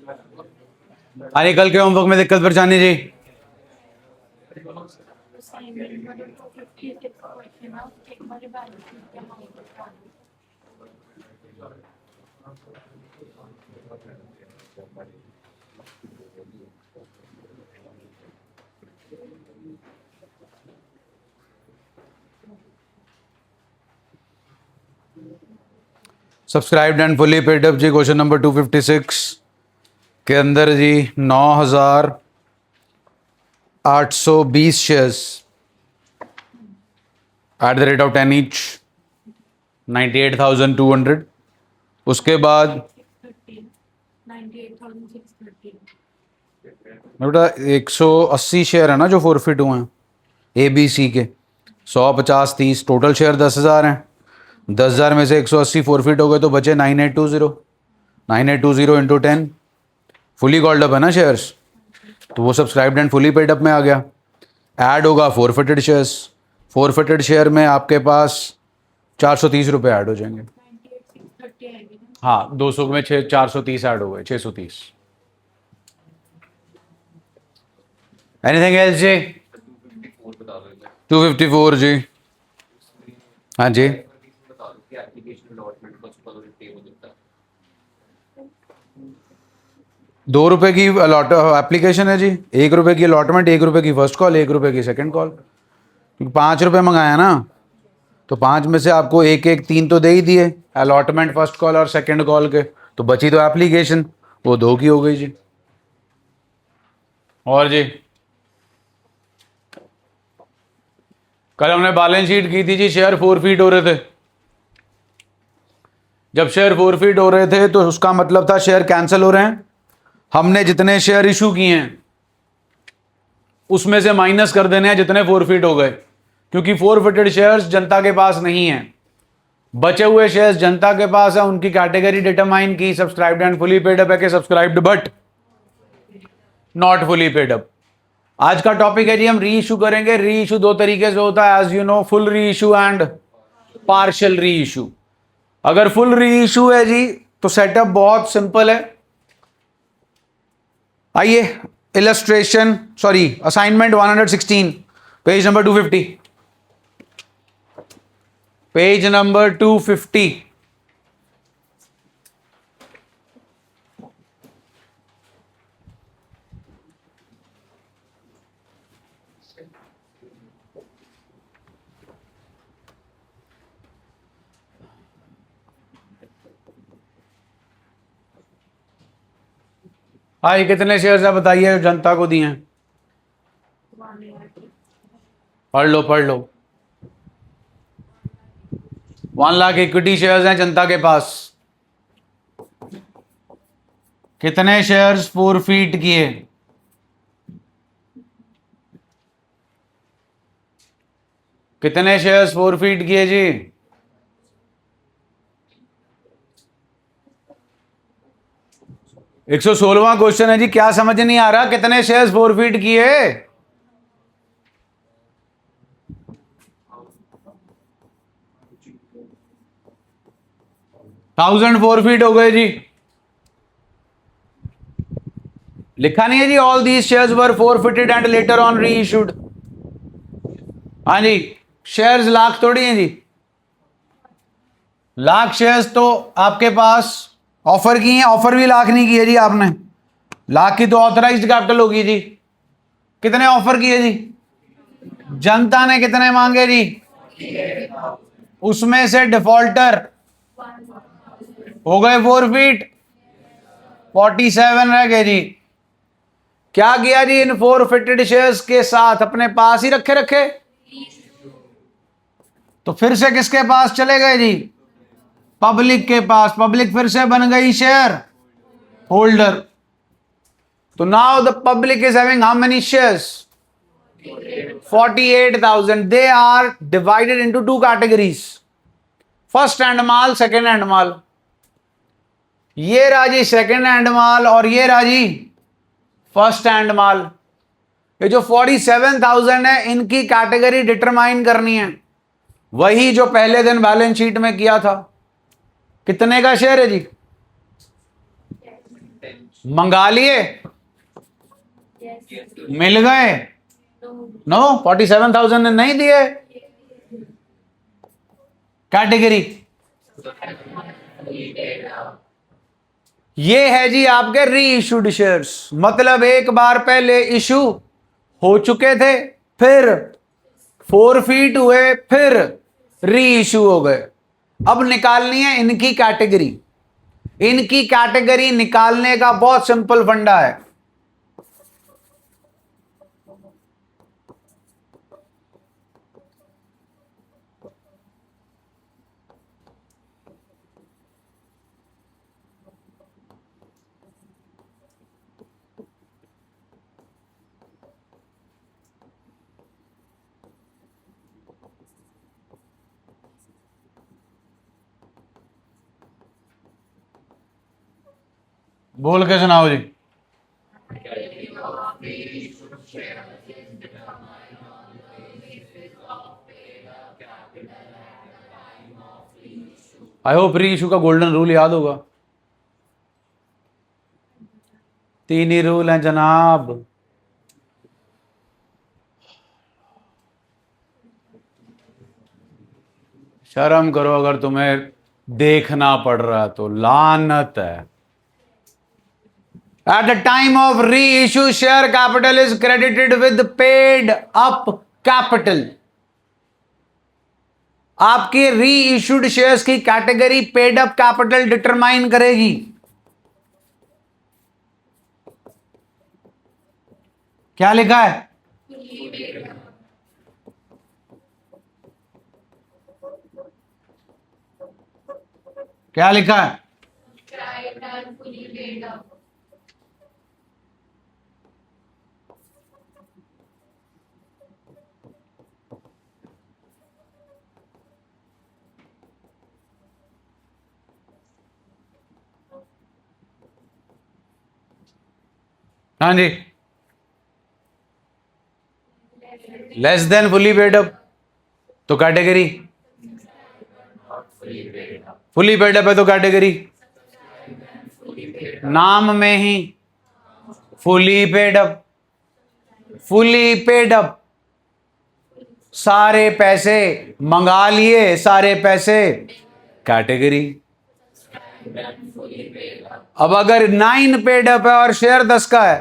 अरे कल के होमवर्क में दिक्कत परेशानी जी? Subscribed and fully paid up जी। क्वेश्चन नंबर 256 के अंदर जी 9,820 shares at the rate of 10 each, 98,200। उसके बाद बेटा 180 शेयर है ना जो फोरफिट हुए हैं ए बी सी के, 100, 50, 30, टोटल शेयर 10,000 हैं। 10,000 में से 180 फोरफिट हो गए तो बचे 9820। 9820 इंटू 10, फुली कॉल्ड अप है ना शेयर्स, तो वो subscribed and fully paid up में आ गया। ऐड होगा फोरफिटेड शेयर्स, फोरफिटेड शेयर में आपके पास 430 रुपये ऐड हो जाएंगे। हाँ 200 में 430 ऐड हो गए, 630। एनीथिंग एल्स जी? 254 जी। हाँ जी। ₹2 की अलॉट एप्लीकेशन है जी, ₹1 की अलॉटमेंट, ₹1 की फर्स्ट कॉल, ₹1 की सेकंड कॉल। क्योंकि ₹5 मंगाया ना, तो 5 में से आपको एक एक 3 तो दे ही दिए, अलॉटमेंट, फर्स्ट कॉल और सेकंड कॉल के, तो बची तो एप्लीकेशन, वो 2 की हो गई जी। और जी कल हमने बैलेंस शीट की थी जी, शेयर फोरफीट हो रहे थे। जब शेयर फोरफीट हो रहे थे तो उसका मतलब था शेयर कैंसिल हो रहे हैं। हमने जितने शेयर इशू किए हैं उसमें से माइनस कर देने हैं जितने फोरफिट हो गए, क्योंकि फोरफिटेड शेयर्स जनता के पास नहीं है, बचे हुए शेयर्स जनता के पास है। उनकी कैटेगरी डिटरमाइन की, subscribed and fully paid up है कि subscribed but not fully paid up. आज का टॉपिक है जी, हम री इशू करेंगे। री इशू 2 तरीके से होता है, एज यू नो, फुल री इशू एंड पार्शियल री इशू। अगर फुल री इशू है जी तो सेटअप बहुत सिंपल है। आइए illustration, sorry, assignment 116, page number 250, page number 250। हाँ, ये कितने शेयर्स है बताइए जनता को दिए हैं? पढ़ लो पढ़ लो। 1 लाख इक्विटी शेयर्स हैं जनता के पास। कितने शेयर्स फोरफीट किए? कितने शेयर्स फोरफीट किए जी? एक 116वां क्वेश्चन है जी, क्या समझ नहीं आ रहा? कितने शेयर्स फोरफीट किए? 1000 फोरफीट हो गए जी। लिखा नहीं है जी, all these shares were forfeited and later on reissued. हाँ जी, शेयर्स लाख थोड़ी हैं जी, लाख शेयर्स तो आपके पास ऑफर की हैं, ऑफर भी लाख नहीं की है जी आपने, लाख की तो ऑथराइज्ड कैपिटल होगी जी। कितने ऑफर किए जी? जनता ने कितने मांगे जी? उसमें से डिफॉल्टर हो गए फोरफीट, 47 रह गए जी। क्या किया जी इन फोरफिटेड शेयर्स के साथ? अपने पास ही रखे रखे, तो फिर से किसके पास चले गए जी? पब्लिक के पास। पब्लिक फिर से बन गई शेयर होल्डर। तो now the public is having how many shares? 48,000। They are divided into 2 categories, first hand माल, सेकेंड हैंड माल। ये रहा जी सेकेंड हैंड माल और ये रहा जी फर्स्ट हैंड माल। ये जो 47,000 है इनकी कैटेगरी डिटरमाइन करनी है, वही जो पहले दिन बैलेंस शीट में किया था। कितने का शेयर है जी? मंगा लिए, मिल गए, नो 47,000 ने नहीं दिए। कैटेगरी ये है जी आपके री इशूड शेयर्स, मतलब एक बार पहले इशू हो चुके थे, फिर फोरफीट हुए, फिर री इशू हो गए। अब निकालनी है इनकी कैटेगरी। इनकी कैटेगरी निकालने का बहुत सिंपल फंडा है। बोल के सुनाओ जी। आई होप री इशू का गोल्डन रूल याद होगा। 3 ही रूल हैं जनाब। शर्म करो अगर तुम्हें देखना पड़ रहा है तो, लानत है। At the time of reissue, share capital is credited with paid up capital. आपकी री इश्यूड शेयर्स की category paid up capital determine करेगी। क्या लिखा है? क्या लिखा है? हाँ जी, less than fully paid up तो कैटेगरी, फुली पेड अप है तो कैटेगरी नाम में ही fully paid up. Fully paid up, सारे पैसे मंगा लिए, सारे पैसे कैटेगरी। अब अगर 9 पेड अप है और शेयर 10 का है,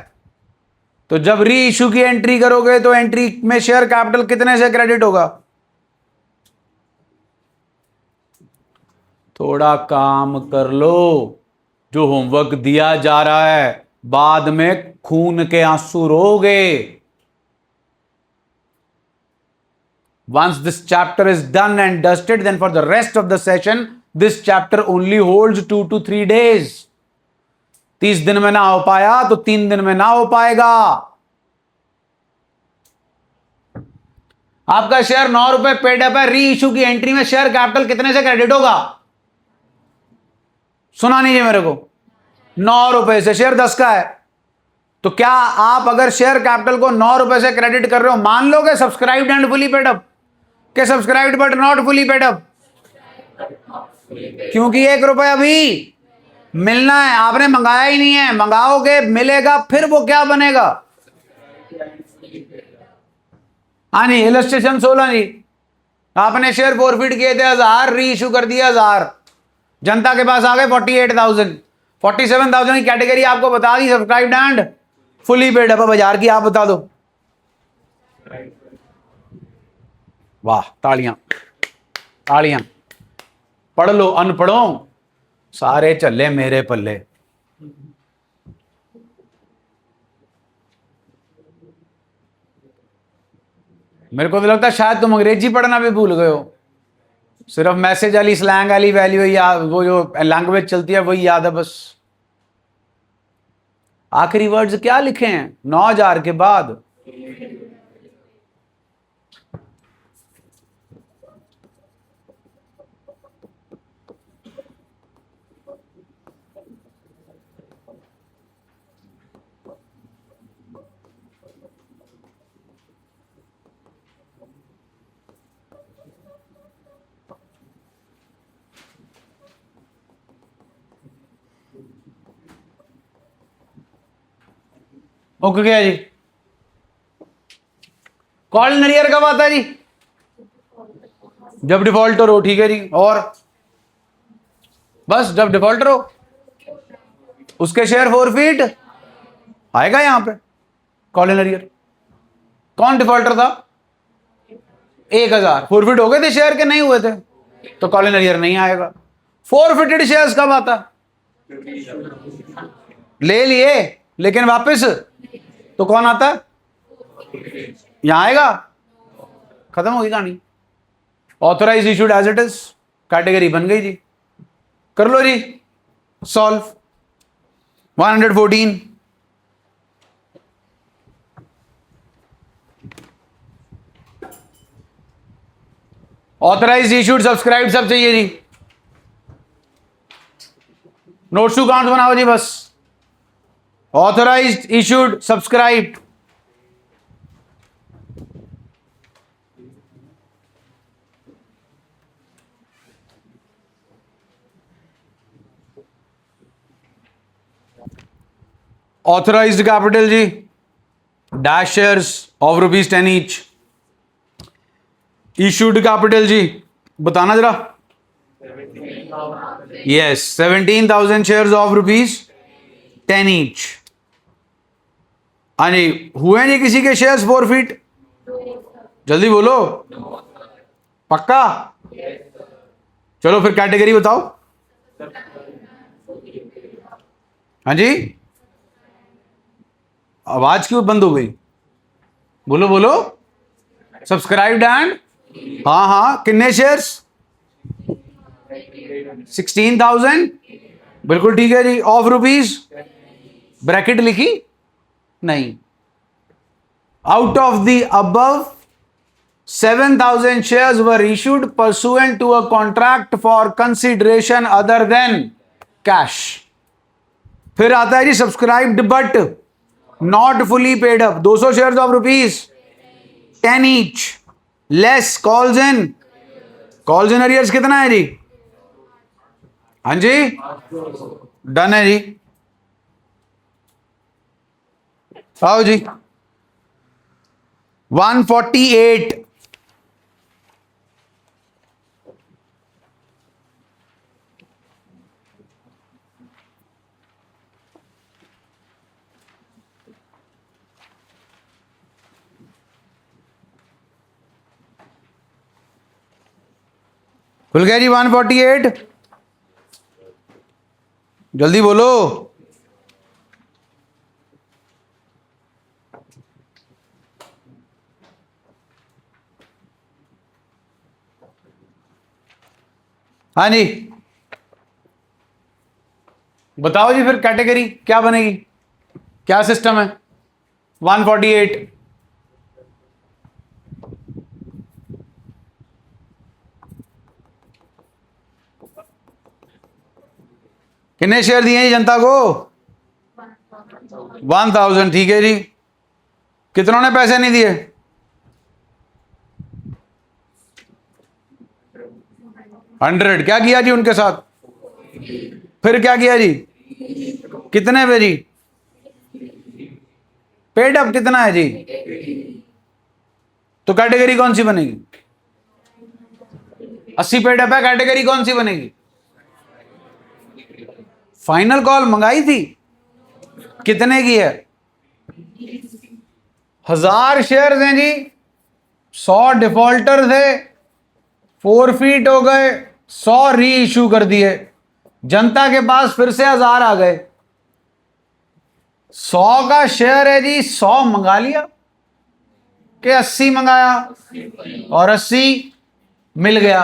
तो जब री इशू की एंट्री करोगे तो एंट्री में शेयर कैपिटल कितने से क्रेडिट होगा? थोड़ा काम कर लो, जो होमवर्क दिया जा रहा है, बाद में खून के आंसू रोगे। Once this chapter is done and dusted, then for the rest of the session, this chapter only holds 2 to 3 days. 30 दिन में ना हो पाया तो 3 दिन में ना हो पाएगा। आपका शेयर 9 रुपए पेड अप है, री इशू की एंट्री में शेयर कैपिटल कितने से क्रेडिट होगा? सुना नहीं है मेरे को? 9 रुपए से। शेयर 10 का है, तो क्या आप अगर शेयर कैपिटल को 9 रुपए से क्रेडिट कर रहे हो, मान लोगे subscribed and fully paid up के subscribed but not fully paid up? क्योंकि 1 रुपए अभी मिलना है, आपने मंगाया ही नहीं है। मंगाओगे, मिलेगा, फिर वो क्या बनेगा? हाँ जी, इलस्ट्रेशन 16 जी। आपने शेयर फॉरफिट किए थे 1000, री इशू कर दिया 1000, जनता के पास आ गए 48,000। 47,000 की कैटेगरी आपको बता दी, subscribed and fully paid up. बाजार की आप बता दो। वाह, तालियां तालियां। पढ़ लो अनपढ़ों, सारे चले मेरे पल्ले। मेरे को तो लगता है शायद तुम अंग्रेजी पढ़ना भी भूल गए हो, सिर्फ मैसेज वाली स्लैंग वाली वैल्यू याद, वो जो लैंग्वेज चलती है वही याद है बस। आखिरी वर्ड्स क्या लिखे हैं 9000 के बाद? ओके क्या जी? कॉल इन अरियर कब आता है जी? जब डिफॉल्टर हो, ठीक है जी। और बस जब डिफॉल्टर हो, उसके शेयर फोरफीट आएगा यहां पे कॉल इन अरियर। कौन डिफॉल्टर था? 1000 फोरफिट हो गए थे शेयर के, नहीं हुए थे, तो कॉल इन अरियर नहीं आएगा। फोरफिटेड शेयर्स कब आता? ले लिए लेकिन वापस, तो कौन आता? यहां आएगा। खत्म होगी कहानी। Authorize issued as it is, category बन गई जी। कर लो जी सॉल्व। 114 ऑथराइज इशूड सब्सक्राइब सब चाहिए जी। नोट्स टू काउंट बनाओ जी बस। Authorized issued subscribe. Authorized capital जी, dash shares of ₹10 each. Issued capital जी बताना जरा। Yes, 17,000 shares of ₹10 each. हाँ जी, हुए नहीं किसी के शेयर्स फोरफीट? जल्दी बोलो, पक्का? चलो फिर कैटेगरी बताओ। हाँ जी, आवाज क्यों बंद हो गई? बोलो बोलो। सब्सक्राइब्ड एंड, हाँ हाँ, कितने शेयर्स? 16,000, बिल्कुल ठीक है जी। ऑफ रुपीज, ब्रैकेट लिखी नहीं। Out of the above 7,000 shares were issued pursuant to a contract for consideration other than cash। फिर आता है जी subscribed but not fully paid up, 200 shares of ₹10 each, less calls in arrears कितना है जी? हाँ जी, done है जी। आओ जी 148। खुल गया जी 148। जल्दी बोलो। हाँ जी बताओ जी, फिर कैटेगरी क्या बनेगी, क्या सिस्टम है? 148। कितने शेयर दिए हैं जनता को? 1000, ठीक है जी। कितनों ने पैसे नहीं दिए? 100। क्या किया जी उनके साथ? फिर क्या किया जी? कितने पे जी? पेड अप कितना है जी? तो कैटेगरी कौन सी बनेगी? 80 पेड अप है, कैटेगरी कौन सी बनेगी? फाइनल कॉल मंगाई थी, कितने की है? 1000 शेयर्स हैं जी, 100 डिफॉल्टर थे, फोरफीट हो गए, 100 री इश्यू कर दिए, जनता के पास फिर से 1000 आ गए। 100 का शेयर है जी, 100 मंगा लिया कि 80 मंगाया और 80 मिल गया।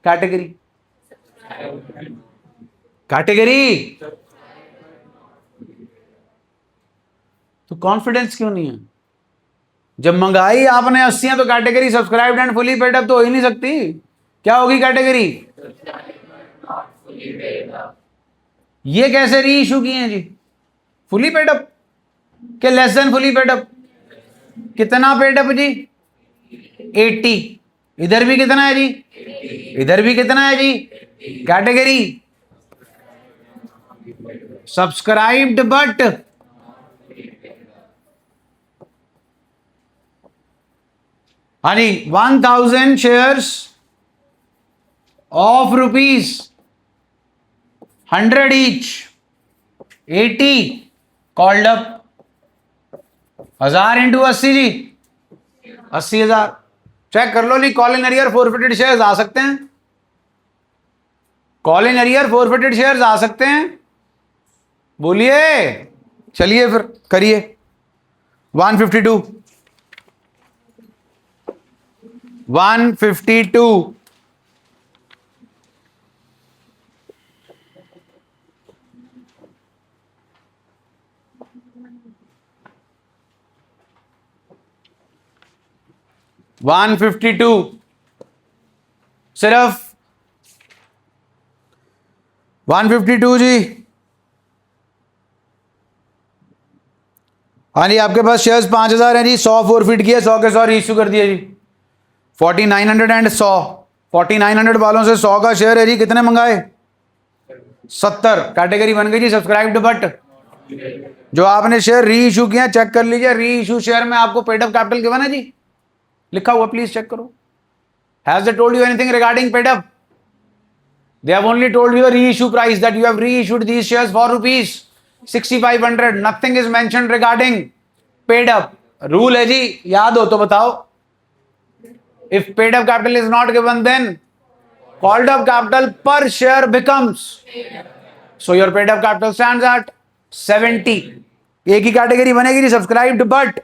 कैटेगरी तो कॉन्फिडेंस क्यों नहीं है? जब मंगाई आपने 80 है तो category subscribed and fully paid up तो हो ही नहीं सकती। क्या होगी कैटेगरी? ये कैसे री इशू किए हैं जी? फुली पेड अप के less than fully paid up? कितना पेड अप जी? 80। इधर भी कितना है जी? इधर भी कितना है जी? कैटेगरी सब्सक्राइब्ड बट हाँ जी, 1000 shares of ₹100 each, 80 called up, 1000 into 80 जी, 80,000। चेक कर लो जी, call in arrear forfeited shares आ सकते हैं, call in arrear forfeited shares आ सकते हैं, बोलिए, चलिए फिर करिए। 152 152 152 सिर्फ 152 जी। हाँ जी, आपके पास शेयर्स 5000 हैं जी, 100 फोरफिट किया, 100 के 100 रीइश्यू कर दिया जी। 4900 एंड 100, 4900 वालों से 100 का शेयर है जी, कितने मंगाए? 70। कैटेगरी बन गई जी सब्सक्राइब्ड बट। जो आपने शेयर री इशू किया चेक कर लीजिए, री इशू शेयर में आपको पेड अप कैपिटल गिवन है जी, लिखा हुआ, प्लीज चेक करो। Has they told you anything regarding paid up? They have only told you the reissue price, that you have reissued these shares for ₹6,500. Nothing is mentioned regarding paid up. Rule है जी, याद हो तो बताओ। If paid up capital is not given, then called up capital per share becomes. So your paid up capital stands at 70. एक ही category बनेगी जी, subscribed but.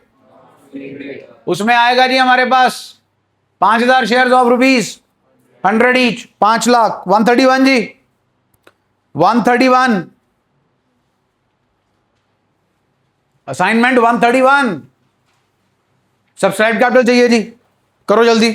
उसमें आएगा जी हमारे पास 5000 शेयर्स ऑफ ₹100 ईच, 5 लाख, 131 जी, 131 असाइनमेंट 131। सब्सक्राइब कैपिटल चाहिए जी, करो जल्दी।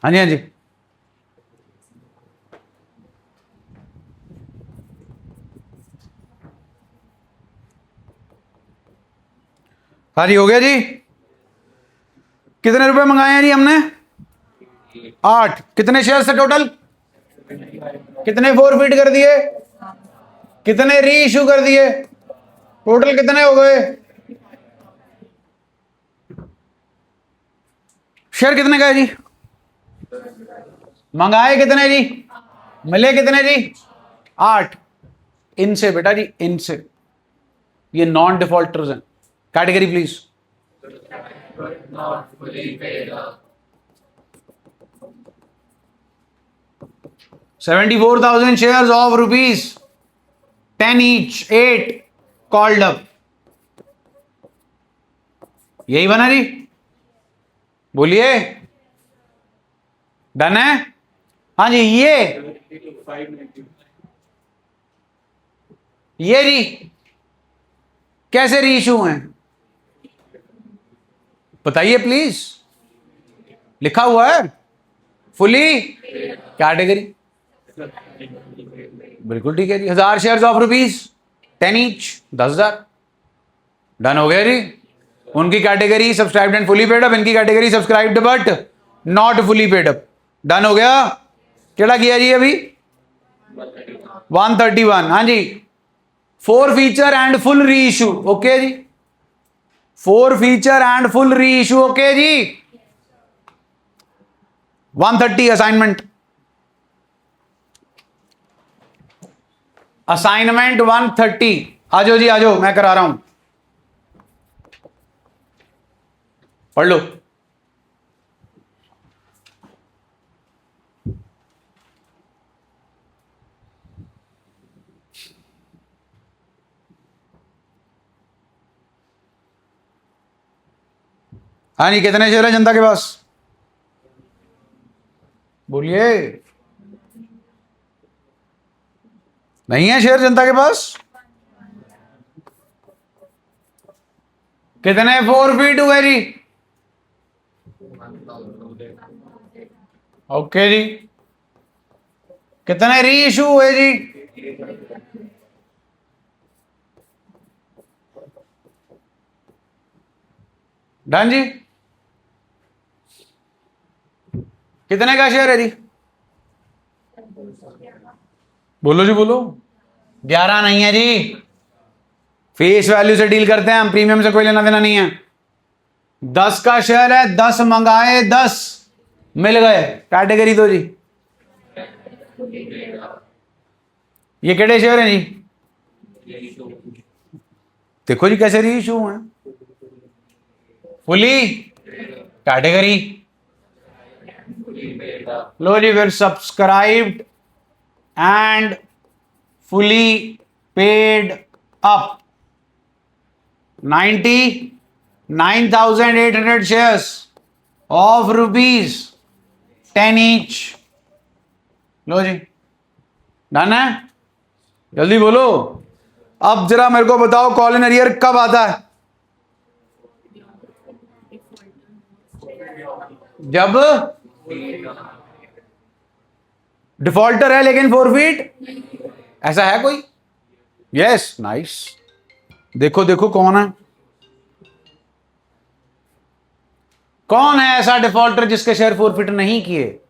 हाँ जी, हाँ जी, हाँ जी, हो गया जी। कितने रुपए मंगाए हैं जी हमने? 8। कितने शेयर से टोटल? कितने फोरफिट कर दिए? कितने री इशू कर दिए? टोटल कितने हो गए? शेयर कितने गए जी? मंगाए कितने जी? मिले कितने जी? 8। इनसे बेटा जी, इनसे, ये नॉन डिफॉल्टर्स हैं। Category please. $74,000 shares of ₹10 each, 8 called up। यही बना जी, बोलिए, डन है? हाँ जी, ये जी कैसे री इशू हैं बताइए प्लीज, लिखा हुआ है फुली कैटेगरी, बिल्कुल ठीक है जी। 1000 शेयर्स ऑफ ₹10 ईच, 10,000। डन हो गया जी। उनकी category subscribed and fully paid up, इनकी category subscribed but not fully paid up. Done हो गया। क्या किया जी अभी? 131। हाँ जी, 4 feature and full reissue, okay जी। 4 feature and full reissue, okay जी। 130 असाइनमेंट, असाइनमेंट 130। आ जाओ जी, आ जाओ, मैं करा रहा हूं, पढ़ लो। हाँ जी, कितने शेयर है जनता के पास? बोलिए, नहीं है शेयर जनता के पास? कितने फोरफिट हुए जी? ओके जी, कितने री इशू हुए जी? डन जी। कितने का शेयर है जी? बोलो जी बोलो। 11 नहीं है जी, फेस वैल्यू से डील करते हैं हम, प्रीमियम से कोई लेना देना नहीं है। 10 का शेयर है, 10 मंगाए, 10 मिल गए, कैटेगरी दो जी। ये केड़े शेयर हैं जी? देखो जी कैसे री इशू है। फुली कैटेगरी, लो जी, फिर subscribed and fully paid up 99,800 shares of ₹10 each। लो जी, डन है। जल्दी बोलो। अब जरा मेरे को बताओ कॉल इन अरियर कब आता है? जब डिफॉल्टर है लेकिन फोरफीट, ऐसा है कोई? Yes, nice. देखो देखो कौन है, कौन है ऐसा डिफॉल्टर जिसके शेयर फोरफिट नहीं किए?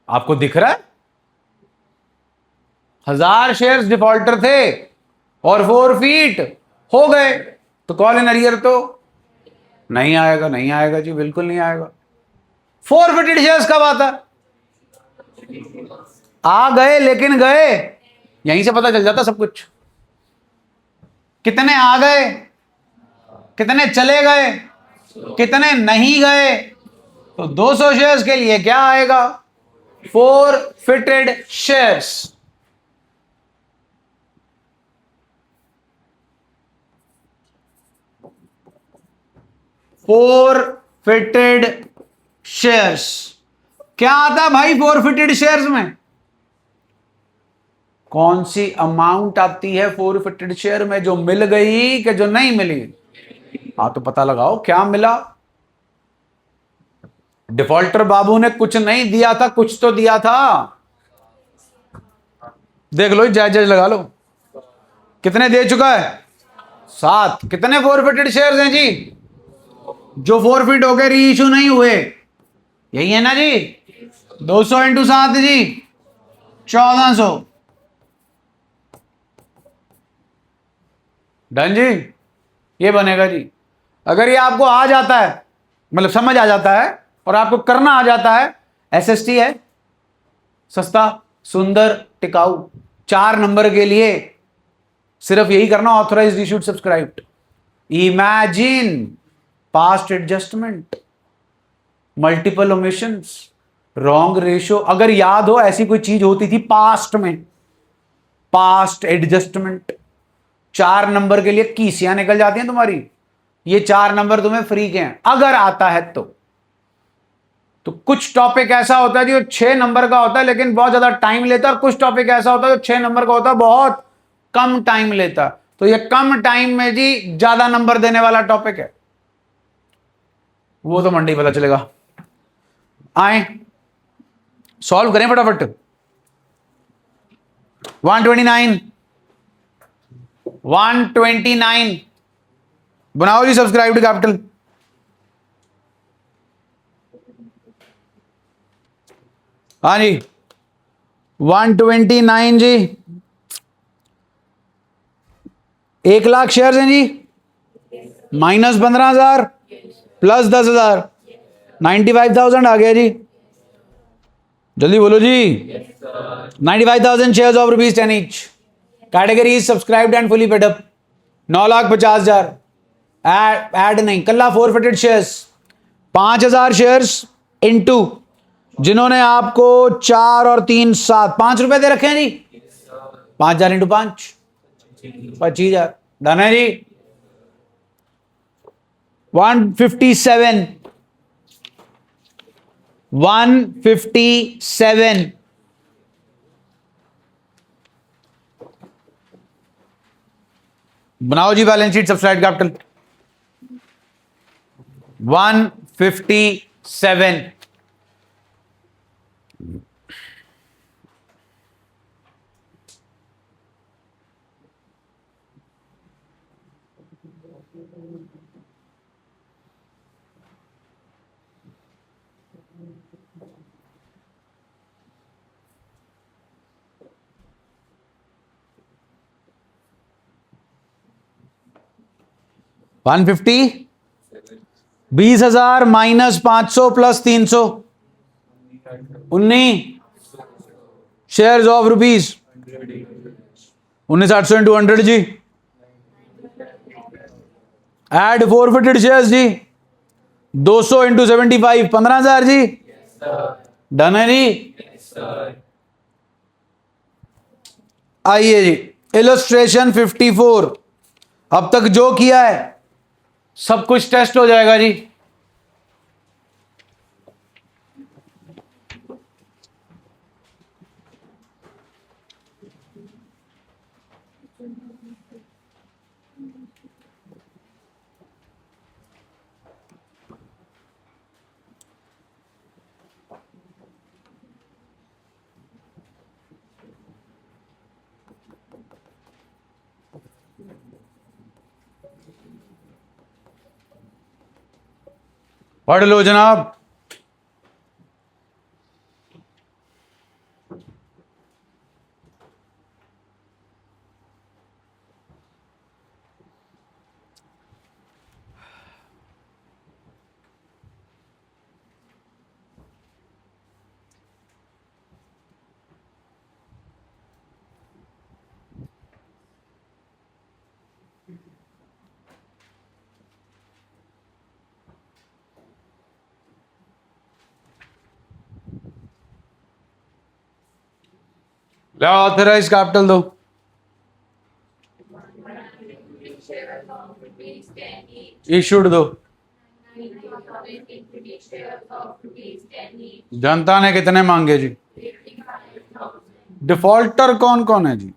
आपको दिख रहा है? 1000 शेयर्स डिफॉल्टर थे और फोरफीट हो गए, तो कॉल इन अरियर तो नहीं आएगा। नहीं आएगा जी, बिल्कुल नहीं आएगा। फोरफिटेड शेयर्स कब आता? आ गए लेकिन गए, यहीं से पता चल जाता सब कुछ। कितने आ गए, कितने चले गए, कितने नहीं गए। तो 200 शेयर्स के लिए क्या आएगा? Forfeited shares. फोरफिटेड शेयर्स क्या आता भाई? फोरफिटेड शेयर्स में कौन सी अमाउंट आती है फोरफिटेड शेयर में, जो मिल गई कि जो नहीं मिली? हाँ तो पता लगाओ क्या मिला। डिफॉल्टर बाबू ने कुछ नहीं दिया था, कुछ तो दिया था। देख लो, जायज लगा लो, कितने दे चुका है? 7। कितने फोरफिटेड शेयर्स हैं जी जो फोरफिट हो गए, री इशू नहीं हुए? यही है ना जी। 200 इंटू 7 जी 1400। डन जी, ये बनेगा जी। अगर ये आपको आ जाता है, मतलब समझ आ जाता है और आपको करना आ जाता है, एसएसटी है, सस्ता सुंदर टिकाऊ, 4 नंबर के लिए सिर्फ यही करना, authorised issued subscribed. Imagine past adjustment, multiple omissions, wrong ratio. अगर याद हो ऐसी कोई चीज होती थी पास्ट में, पास्ट एडजस्टमेंट, 4 नंबर के लिए कीसियां निकल जाती हैं तुम्हारी। ये 4 नंबर तुम्हें फ्री के हैं अगर आता है तो कुछ टॉपिक ऐसा होता है जो 6 नंबर का होता है लेकिन बहुत ज्यादा टाइम लेता है, और कुछ टॉपिक ऐसा होता है जो 6 नंबर का होता है, बहुत कम टाइम लेता है। तो ये कम टाइम में जी ज्यादा नंबर देने वाला टॉपिक है, वो तो मंडी पता चलेगा। आए सॉल्व करें फटाफट। 129 बनाओ जी सब्सक्राइब्ड कैपिटल। हाँ जी 129 जी, 1,00,000 शेयर हैं जी, माइनस 15,000 प्लस 10,000, 95,000 आ गया जी। जल्दी बोलो जी। 95,000 shares of ₹10 each, category is subscribed and fully paid up. 9,50,000 add नहीं, कल्ला फोरफिटेड शेयर्स 5,000 शेयर्स इनटू, जिन्होंने आपको 4 और 3 7 5 रुपए दे रखे हैं जी, 5,000 इंटू 5 25,000। डन है जी। 157 बनाओ जी balance sheet subscribe capital. 157 150, 20,000 minus 500 plus 300, 19 shares of rupees, 19,800 into 100 जी, एड फोरफिटेड शेयर्स जी, 200 इंटू 75, 15,000 जी। डन है जी। आइए जी, इलस्ट्रेशन 54। अब तक जो किया है सब कुछ टेस्ट हो जाएगा जी। पढ़ लो जनाब। क्या ऑथराइज कैपिटल दो। इशूड दो। जनता ने कितने मांगे जी? डिफॉल्टर कौन कौन है जी?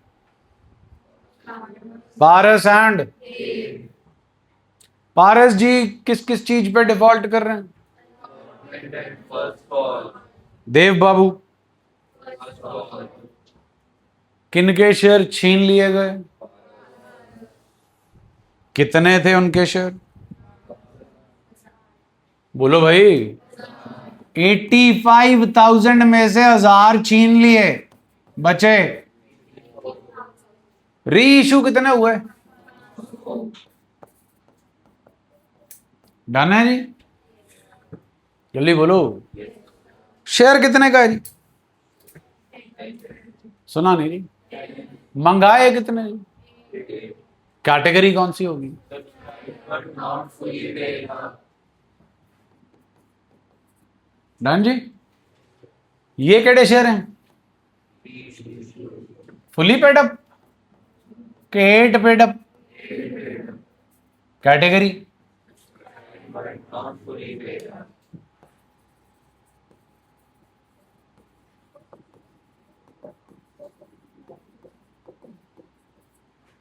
पारस एंड पारस जी किस किस चीज पे डिफॉल्ट कर रहे हैं? देव बाबू। किनके शेयर छीन लिए गए? कितने थे उनके शेयर? बोलो भाई। 85,000 में से 1,000 छीन लिए, बचे। री इशू कितने हुए? डन है जी। जल्दी बोलो। शेयर कितने का है जी? सुना नहीं जी। मंगाए कितने जी? कैटेगरी कौन सी होगी? डन जी। ये केड़े शेयर हैं? फुली पेड अप, केट paid up, category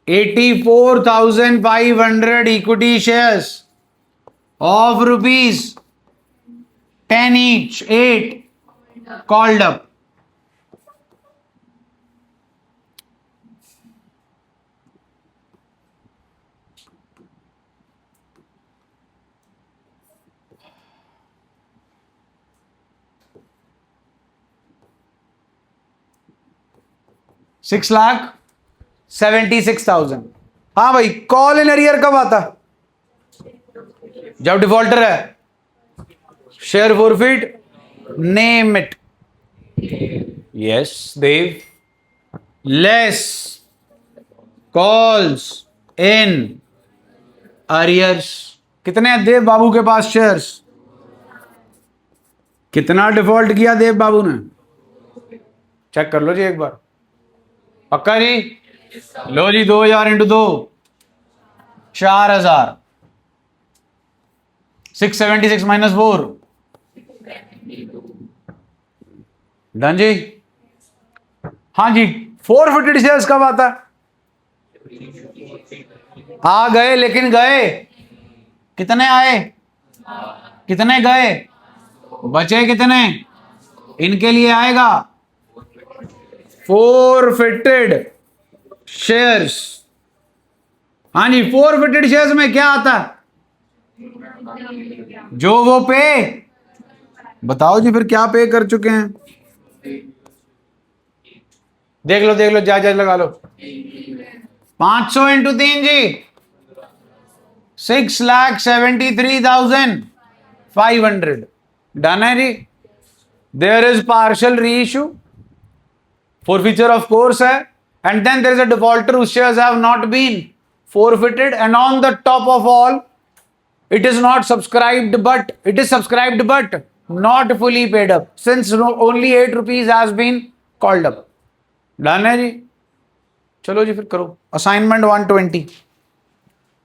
$84,500 equity shares of ₹10 each, 8 called up. $6,76,000। हाँ भाई, कॉल इन अरियर कब आता? जब डिफॉल्टर है। Share forfeit, name it. Yes Dev. Less calls in arrears. कितने हैं देव बाबू के पास शेयर्स? कितना डिफॉल्ट किया देव बाबू ने? चेक कर लो जी एक बार। पक्का जी? लो जी, 2,000 इंटू 2, 4,000। 676 माइनस 4, डन जी। हाँ जी, 450 शेयर्स कब आता? आ गए, लेकिन गए कितने? आए कितने? गए बचे कितने? इनके लिए आएगा forfeited shares हाँ जी, फोरफिटेड शेयर्स में क्या आता है? जो वो पे, बताओ जी फिर क्या पे कर चुके हैं? देख लो देख लो, जायज लगा लो। 500 इंटू 3 जी, 6,73,500। डन है जी। देयर इज पार्शियल री इशू, forfeiture of course है, and then there is a defaulter whose shares have not been forfeited, and on the top of all it is not subscribed, but it is subscribed but not fully paid up, since only 8 rupees has been called up. Done है जी। चलो जी फिर करो assignment 120।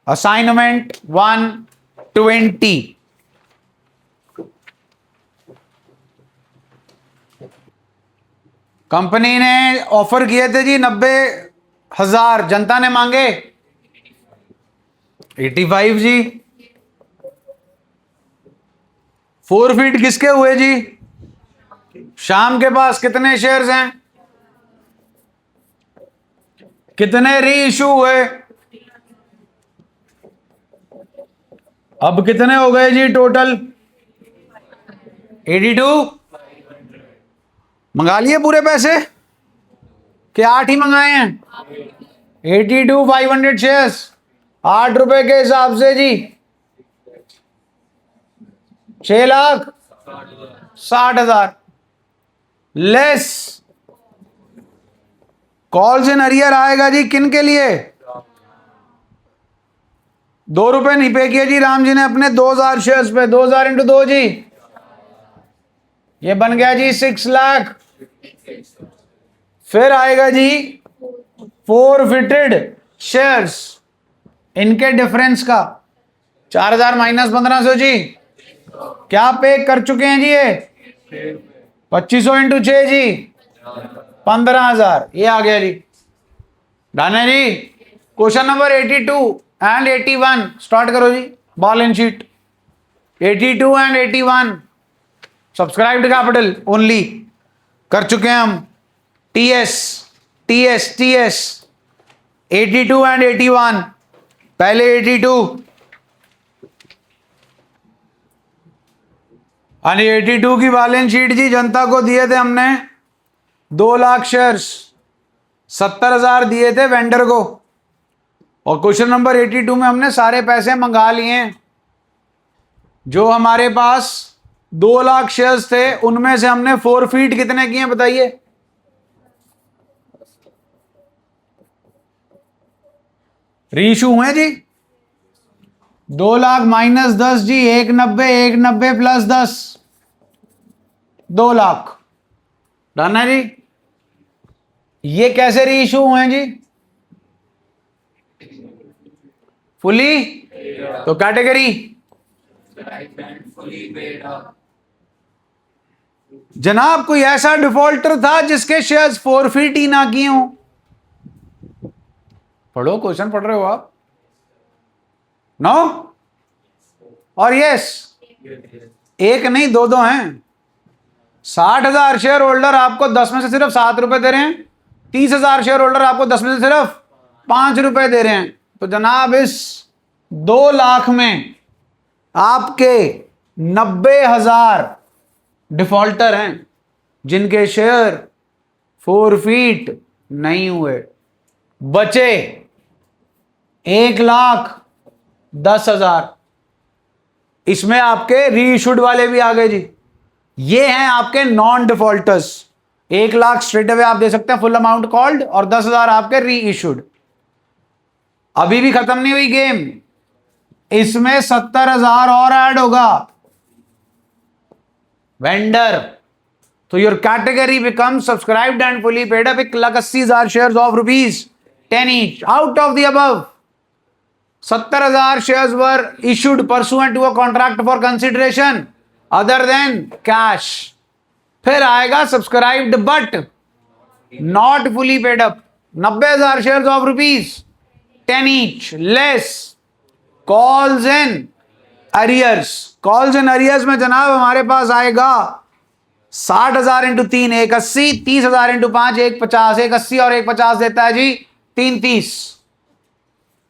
Assignment 120, company ने offer किए थे जी 90,000, जनता ने मांगे 85 जी। 4 feet किसके हुए जी? श्याम के पास कितने शेयर्स हैं? कितने री इशू हुए? अब कितने हो गए जी टोटल? 82। मंगा लिए पूरे पैसे कि 8 ही मंगाए हैं? 82 500 शेयर्स, 8 रुपए के हिसाब से जी 6,60,000 लेस कॉल्स इन अरियर आएगा जी। किन के लिए? 2 रुपए नहीं पे किए जी राम जी ने अपने 2,000 शेयर्स पे। 2,000 इंटू 2 जी, ये बन गया जी 6 लाख। फिर आएगा जी फोरफिटेड शेयर्स, इनके डिफरेंस का 4,000 माइनस 1,500 जी। क्या पे कर चुके हैं जी? ये 2500 इंटू 6 जी 15,000, ये आ गया जी। डन है जी। क्वेश्चन नंबर 82 एंड 81 स्टार्ट करो जी। Balance sheet 82 and 81 subscribed capital only कर चुके हैं हम। टीएस टीएस टीएस 82 एंड 81, पहले 82 और 82 की बैलेंस शीट जी जनता को दिए थे हमने 2 लाख शेयर्स, 70,000 दिए थे वेंडर को, और क्वेश्चन नंबर 82 में हमने सारे पैसे मंगा लिए हैं। जो हमारे पास 2 लाख शेयर्स थे उनमें से हमने 4 फीट कितने किए बताइए? रीइशू हुए जी 2 लाख माइनस 10 जी 190, 190 प्लस 10 2 लाख। डन है जी। ये कैसे रीइशू हुए जी? फुली, तो कैटेगरी जनाब कोई ऐसा डिफॉल्टर था जिसके शेयर्स फोरफिट ही ना किए हों? पढ़ो, क्वेश्चन पढ़ रहे हो आप? नो और यस? एक नहीं दो दो हैं। 60,000 शेयर होल्डर आपको 10 में से सिर्फ 7 रुपए दे रहे हैं, 30,000 शेयर होल्डर आपको 10 में से सिर्फ 5 रुपए दे रहे हैं। तो जनाब इस 2 लाख में आपके 90,000 डिफॉल्टर हैं जिनके शेयर फोरफीट नहीं हुए। बचे 1,10,000। इसमें आपके रीइशूड वाले भी आ गए जी। ये हैं आपके non defaulters. 1 lakh straight away आप दे सकते हैं फुल अमाउंट कॉल्ड, और 10,000 आपके रीइशूड। अभी भी खत्म नहीं हुई गेम, इसमें 70,000 और ऐड होगा वेंडर। तो your category become subscribed and fully paid up 1,80,000 shares of ₹10 each। Out of the above 70,000 shares were issued pursuant to a contract for consideration other than cash। फिर आएगा subscribed but not fully paid up 90,000 shares of ₹10 each less calls in arrears. Calls in arrears में जनाब हमारे पास आएगा 60,000 into 3 180, 30,000 into 5 150, 180 और 150 देता है जी 330।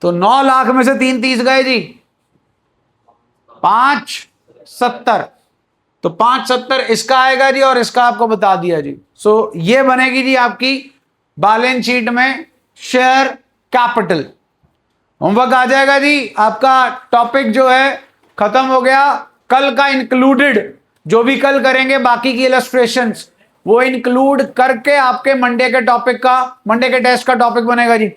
तो 9 लाख में से 330 गए जी, 570, तो 570 इसका आएगा जी और इसका आपको बता दिया जी। सो ये बनेगी जी आपकी बैलेंस शीट में शेयर कैपिटल। होमवर्क आ जाएगा जी, आपका टॉपिक जो है खत्म हो गया। कल का इंक्लूडेड जो भी कल करेंगे बाकी की इलस्ट्रेशंस वो इंक्लूड करके आपके मंडे के टेस्ट का टॉपिक बनेगा जी।